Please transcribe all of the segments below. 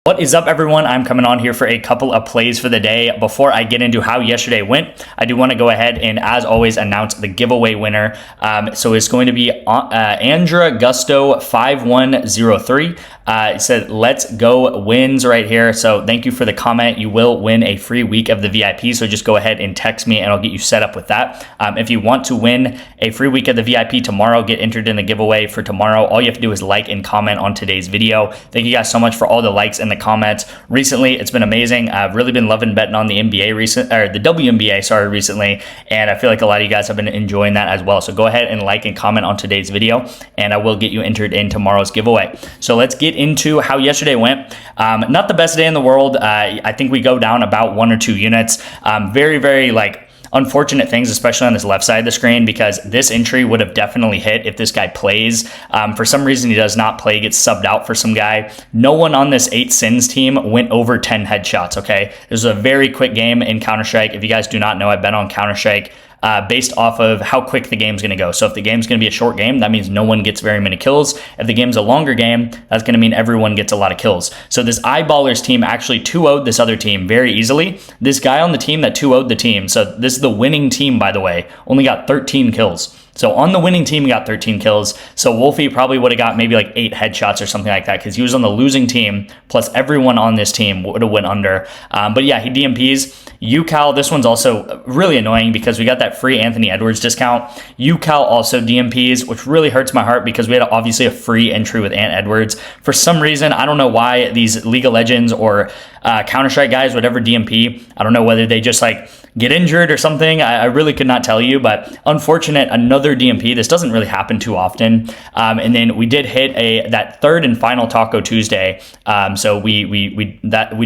What is up, everyone? I'm coming on here for a couple of plays for the day. Before I get into how yesterday went, I do want to go ahead and, as always, announce the giveaway winner. So it's going to be Andra Gusto 5103. It said, "Let's go wins" right here. So thank you for the comment. You will win a free week of the VIP. So just go ahead and text me and I'll get you set up with that. If you want to win a free week of the VIP tomorrow, get entered in the giveaway for tomorrow. All you have to do is like and comment on today's video. Thank you guys so much for all the likes and the comments. Recently, it's been amazing. I've really been loving betting on the NBA the WNBA, recently. And I feel like a lot of you guys have been enjoying that as well. So go ahead and like and comment on today's video and I will get you entered in tomorrow's giveaway. So let's get into how yesterday went. Not the best day in the world. I think we go down about 1 or 2 units. Very unfortunate things, especially on this left side of the screen, because this entry would have definitely hit if this guy plays. For some reason, he does not play, gets subbed out for some guy. No one on this 8 Sins team went over 10 headshots, okay? This was a very quick game in Counter-Strike. If you guys do not know, I've been on Counter-Strike based off of how quick the game's going to go. So if the game's going to be a short game, that means no one gets very many kills. If the game's a longer game, that's going to mean everyone gets a lot of kills. So this Eyeballers team actually 2-0'd this other team very easily. This guy on the team that 2-0'd the team, so this is the winning team, by the way, only got 13 kills. So on the winning team, he got 13 kills. So Wolfie probably would have got maybe like 8 headshots or something like that, because he was on the losing team, plus everyone on this team would have went under. But yeah, he DMPs. UCal, this one's also really annoying because we got that free Anthony Edwards discount. UCal also DMPs, which really hurts my heart because we had obviously a free entry with Ant Edwards. For some reason, I don't know why these League of Legends or Counter-Strike guys would ever DMP. I don't know whether they just get injured or something. I really could not tell you, but unfortunate, another DMP. This doesn't really happen too often. And then we did hit that third and final Taco Tuesday. So we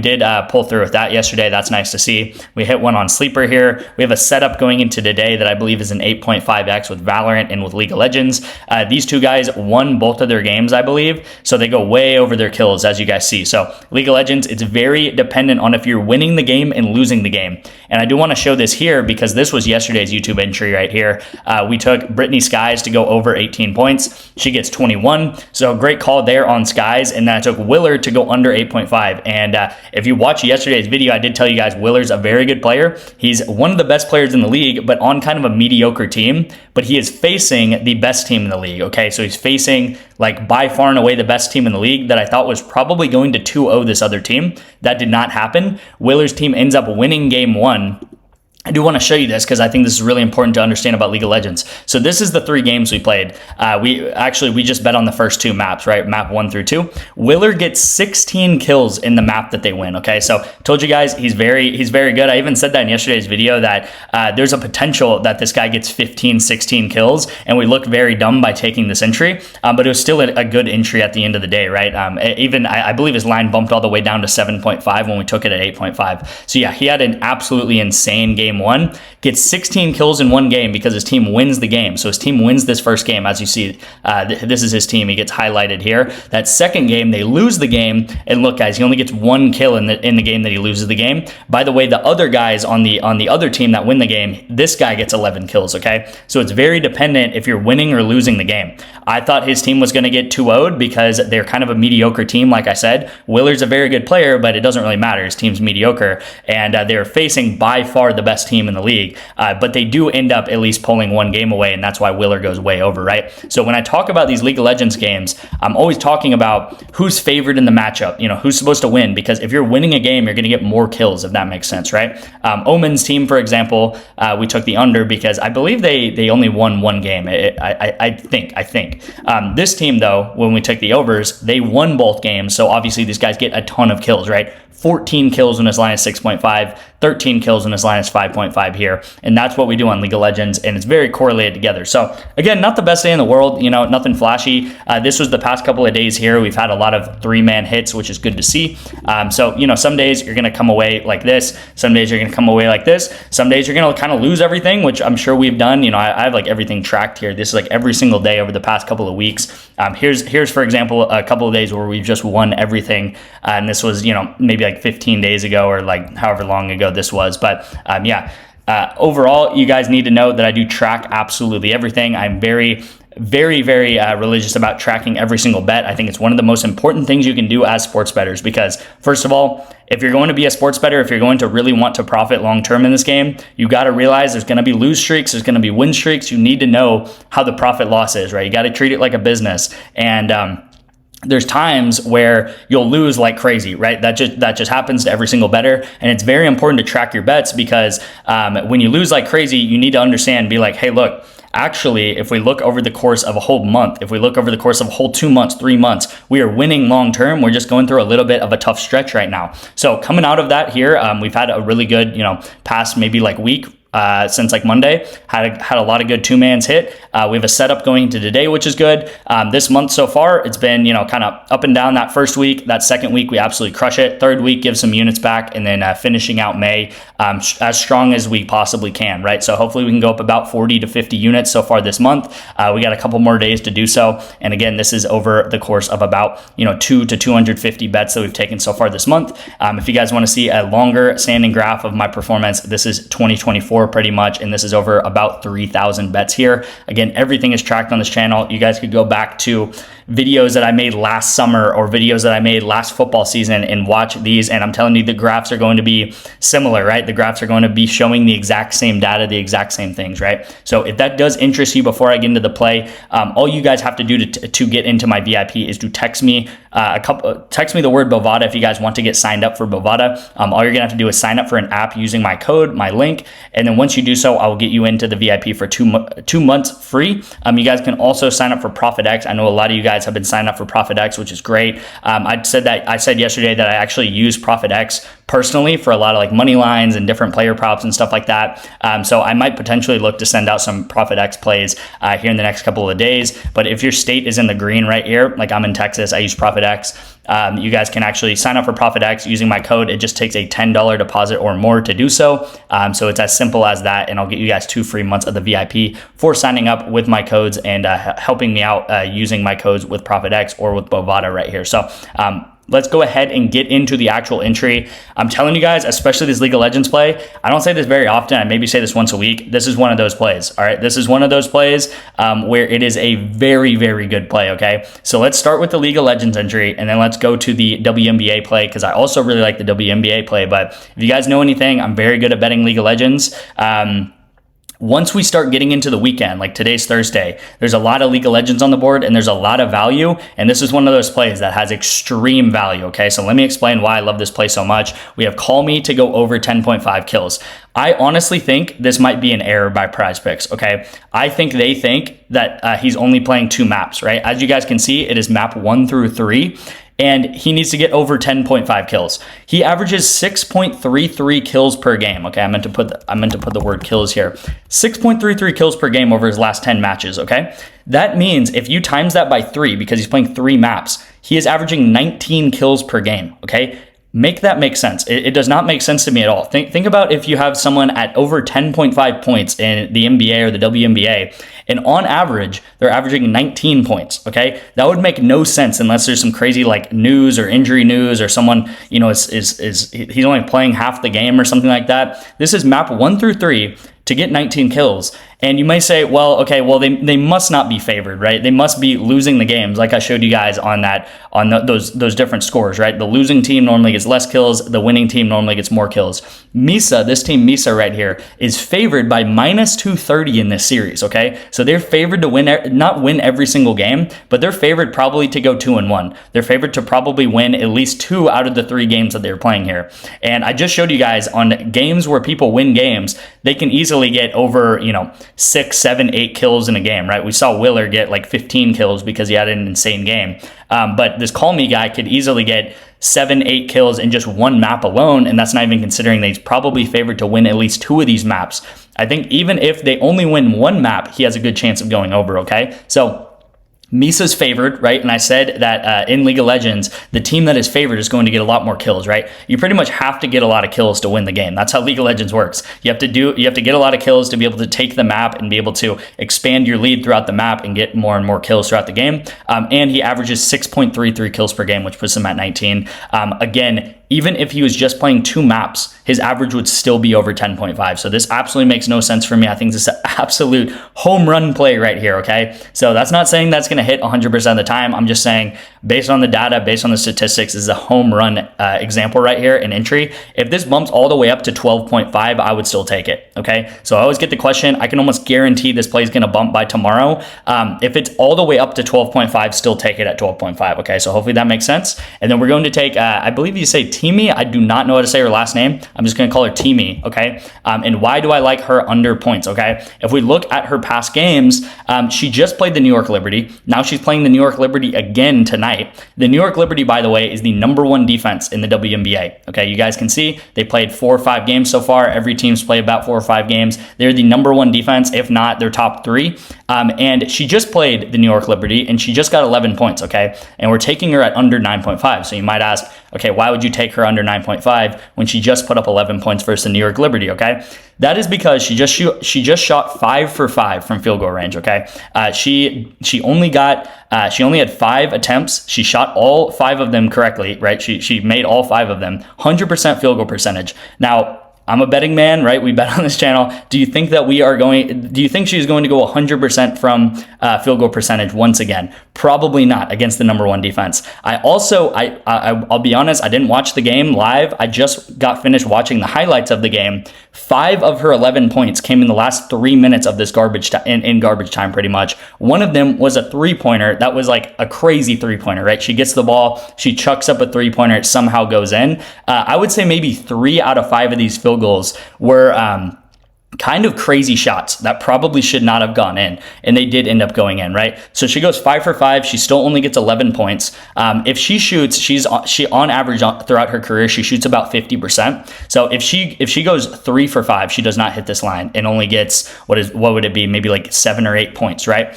did pull through with that yesterday. That's nice to see. We hit one on Sleeper here. We have a setup going into today that I believe is an 8.5x with Valorant and with League of Legends. These two guys won both of their games, I believe. So they go way over their kills, as you guys see. So League of Legends, it's very dependent on if you're winning the game and losing the game. And I do want to show this here because this was yesterday's YouTube entry right here. We took Brittany Skies to go over 18 points. She gets 21. So great call there on Skies. And then I took Willard to go under 8.5. And if you watch yesterday's video, I did tell you guys Willard's a very good player. He's one of the best players in the league, but on kind of a mediocre team. But he is facing the best team in the league, okay? So he's facing by far and away the best team in the league that I thought was probably going to 2-0 this other team. That did not happen. Willard's team ends up winning game 1. I do want to show you this because I think this is really important to understand about League of Legends. So this is the 3 games we played. We just bet on the first 2 maps, right? Map 1 through 2. Willard gets 16 kills in the map that they win, okay? So told you guys he's very good. I even said that in yesterday's video that there's a potential that this guy gets 15, 16 kills, and we look very dumb by taking this entry, but it was still a good entry at the end of the day, right? I believe his line bumped all the way down to 7.5 when we took it at 8.5. So yeah, he had an absolutely insane game 1, gets 16 kills in 1 game because his team wins the game. So his team wins this first game. As you see, this is his team. He gets highlighted here. That second game, they lose the game. And look, guys, he only gets 1 kill in the game that he loses the game. By the way, the other guys on the other team that win the game, this guy gets 11 kills, okay? So it's very dependent if you're winning or losing the game. I thought his team was going to get 2-0'd because they're kind of a mediocre team, like I said. Willard's a very good player, but it doesn't really matter. His team's mediocre. And they're facing by far the best team in the league, but they do end up at least pulling 1 game away, and that's why Willard goes way over, right? So when I talk about these League of Legends games, I'm always talking about who's favored in the matchup, who's supposed to win, because if you're winning a game, you're going to get more kills, if that makes sense, right? Omen's team, for example, we took the under because I believe they only won 1 game. I think. This team, though, when we took the overs, they won both games, so obviously these guys get a ton of kills, right? 14 kills when his line is 6.5, 13 kills when his line is 5.5 here. And that's what we do on League of Legends, and it's very correlated together. So again, not the best day in the world, nothing flashy. This was the past couple of days here. We've had a lot of 3-man hits, which is good to see. So, some days you're going to come away like this. Some days you're going to come away like this. Some days you're going to kind of lose everything, which I'm sure we've done. I have everything tracked here. This is every single day over the past couple of weeks. Here's for example, a couple of days where we've just won everything. And this was, maybe 15 days ago or however long ago this was. But yeah, overall, you guys need to know that I do track absolutely everything. I'm very very, very religious about tracking every single bet. I think it's one of the most important things you can do as sports bettors, because first of all, if you're going to be a sports bettor, if you're going to really want to profit long-term in this game, you got to realize there's going to be lose streaks, there's going to be win streaks. You need to know how the profit loss is, right? You got to treat it like a business. And there's times where you'll lose like crazy, right? That just happens to every single bettor. And it's very important to track your bets, because when you lose like crazy, you need to understand, be like, hey, look, actually, if we look over the course of a whole month, if we look over the course of a whole 2 months, 3 months, we are winning long term. We're just going through a little bit of a tough stretch right now. So coming out of that here, we've had a really good, past maybe like week. Since like Monday, had a lot of good 2-mans hit. We have a setup going into today, which is good. This month so far, it's been, kind of up and down. That first week, that second week, we absolutely crush it. Third week, give some units back, and then finishing out May as strong as we possibly can, right? So hopefully we can go up about 40 to 50 units so far this month. We got a couple more days to do so. And again, this is over the course of about, 2 to 250 bets that we've taken so far this month. If you guys want to see a longer standing graph of my performance, this is 2024 pretty much, and this is over about 3,000 bets here. Again, everything is tracked on this channel. You guys could go back to videos that I made last summer or videos that I made last football season and watch these, and I'm telling you, the graphs are going to be similar, right? The graphs are going to be showing the exact same data, the exact same things, right? So if that does interest you before I get into the play, all you guys have to do to get into my VIP is to text me text me the word Bovada if you guys want to get signed up for Bovada. All you're gonna have to do is sign up for an app using my code, my link, and then once you do so, I will get you into the VIP for 2 months free. You guys can also sign up for ProfitX. I know a lot of you guys have been signed up for ProfitX, which is great. I said yesterday that I actually use ProfitX personally for a lot of like money lines and different player props and stuff like that. So I might potentially look to send out some ProfitX plays here in the next couple of days. But if your state is in the green right here, like I'm in Texas, I use ProfitX. You guys can actually sign up for ProfitX using my code. It just takes a $10 deposit or more to do so. So it's as simple as that, and I'll get you guys 2 free months of the VIP for signing up with my codes and helping me out using my codes with ProfitX or with Bovada right here. So let's go ahead and get into the actual entry. I'm telling you guys, especially this League of Legends play, I don't say this very often. I maybe say this once a week. This is one of those plays, all right? This is one of those plays where it is a very, very good play, okay? So let's start with the League of Legends entry, and then let's go to the WNBA play, because I also really like the WNBA play. But if you guys know anything, I'm very good at betting League of Legends. Once we start getting into the weekend, like today's Thursday, there's a lot of League of Legends on the board and there's a lot of value. And this is one of those plays that has extreme value. Okay, so let me explain why I love this play so much. We have Call Me to go over 10.5 kills. I honestly think this might be an error by PrizePicks, okay? I think they think that he's only playing 2 maps, right? As you guys can see, it is map 1 through 3. And he needs to get over 10.5 kills. He averages 6.33 kills per game. Okay, I meant to put the word kills here. 6.33 kills per game over his last 10 matches, okay? That means if you times that by 3, because he's playing 3 maps, he is averaging 19 kills per game, okay? Make that make sense. It does not make sense to me at all. Think about if you have someone at over 10.5 points in the NBA or the WNBA, and on average, they're averaging 19 points, okay? That would make no sense unless there's some crazy like news or injury news or someone, he's only playing half the game or something like that. This is map 1 through 3 to get 19 kills. And you may say, well, okay, well, they must not be favored, right? They must be losing the games, like I showed you guys on those different scores, right? The losing team normally gets less kills. The winning team normally gets more kills. Misa, this team Misa right here, is favored by minus 230 in this series, okay? So they're favored to not win every single game, but they're favored probably to go 2-1. They're favored to probably win at least 2 out of the 3 games that they're playing here. And I just showed you guys on games where people win games, they can easily get over, 6, 7, 8 kills in a game, right? We saw Willer get like 15 kills because he had an insane game. But this Call Me guy could easily get 7, 8 kills in just 1 map alone, and that's not even considering that he's probably favored to win at least 2 of these maps. I think even if they only win 1 map, he has a good chance of going over, okay? So Misa's favored, right? And I said that in League of Legends, the team that is favored is going to get a lot more kills, right? You pretty much have to get a lot of kills to win the game. That's how League of Legends works. You have to get a lot of kills to be able to take the map and be able to expand your lead throughout the map and get more and more kills throughout the game. And he averages 6.33 kills per game, which puts him at 19. Again, even if he was just playing 2 maps, his average would still be over 10.5. So this absolutely makes no sense for me. I think this is an absolute home run play right here, okay? So that's not saying that's going to hit 100% of the time. I'm just saying based on the data, based on the statistics, this is a home run example right here in entry. If this bumps all the way up to 12.5, I would still take it, okay? So I always get the question, I can almost guarantee this play is going to bump by tomorrow. If it's all the way up to 12.5, still take it at 12.5, okay? So hopefully that makes sense. And then we're going to take, I believe you say Teamy. I do not know how to say her last name. I'm just going to call her Teamy, okay? And why do I like her under points, okay? If we look at her past games, she just played the New York Liberty. Now she's playing the New York Liberty again tonight. The New York Liberty, by the way, is the #1 defense in the WNBA, okay? You guys can see they played 4 or 5 games so far. Every team's played about 4 or 5 games. They're the #1 defense, if not their top 3. And she just played the New York Liberty, and she just got 11 points, okay? And we're taking her at under 9.5. So you might ask, okay, why would you take her under 9.5 when she just put up 11 points versus the New York Liberty, okay? That is because she just shot 5 for 5 from field goal range, okay? She only had 5 attempts. She shot all 5 of them correctly, right? She made all 5 of them. 100% field goal percentage. Now, I'm a betting man, right? We bet on this channel. Do you think she's going to go 100% from field goal percentage once again? Probably not against the #1 defense. I'll be honest, I didn't watch the game live. I just got finished watching the highlights of the game. 5 of her 11 points came in the last 3 minutes of this garbage time, pretty much. One of them was a 3-pointer. That was like a crazy 3-pointer, right? She gets the ball, she chucks up a 3-pointer, it somehow goes in. I would say maybe 3 out of 5 of these field goals were kind of crazy shots that probably should not have gone in, and they did end up going in, right? So she goes 5 for 5. She still only gets 11 points. If she shoots, she on average throughout her career, she shoots about 50%. So if she goes 3 for 5, she does not hit this line and only gets what would it be? Maybe like 7 or 8 points, right?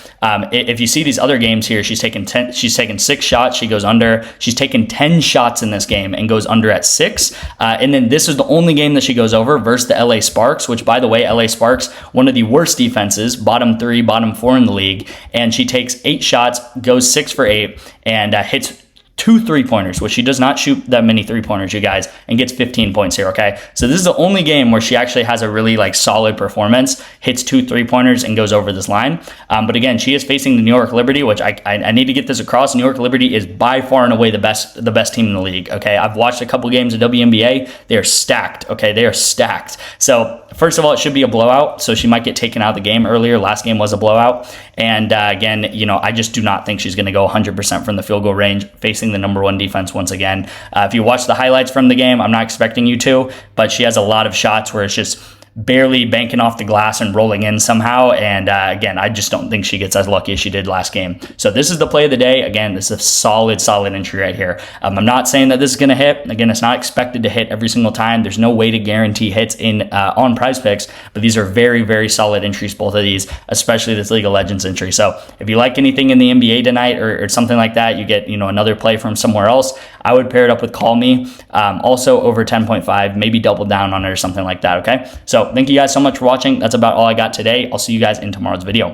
If you see these other games here, she's taken 6 shots, she goes under. She's taken 10 shots in this game and goes under at 6. And then this is the only game that she goes over versus the LA Sparks, which, by the way, LA Sparks, one of the worst defenses, bottom 3, bottom 4 in the league, and she takes 8 shots, goes 6 for 8, and hits 2 3-pointers, which she does not shoot that many 3-pointers, you guys, and gets 15 points here, okay? So this is the only game where she actually has a really solid performance, hits 2 3-pointers, and goes over this line. But again, she is facing the New York Liberty, which I need to get this across. New York Liberty is by far and away the best team in the league, okay? I've watched a couple games of WNBA. They are stacked, okay? They are stacked. So first of all, it should be a blowout, so she might get taken out of the game earlier. Last game was a blowout. And again, I just do not think she's going to go 100% from the field goal range, facing the #1 defense once again. If you watch the highlights from the game, I'm not expecting you to, but she has a lot of shots where it's just barely banking off the glass and rolling in somehow. And again, I just don't think she gets as lucky as she did last game. So this is the play of the day. Again, this is a solid entry right here. I'm not saying that this is going to hit. Again, it's not expected to hit every single time. There's no way to guarantee hits on PrizePicks, but these are very, very solid entries, both of these, especially this League of Legends entry. So if you like anything in the NBA tonight or something like that, you get another play from somewhere else, I would pair it up with Call Me. Also over 10.5, maybe double down on it or something like that, okay? So thank you guys so much for watching. That's about all I got today. I'll see you guys in tomorrow's video.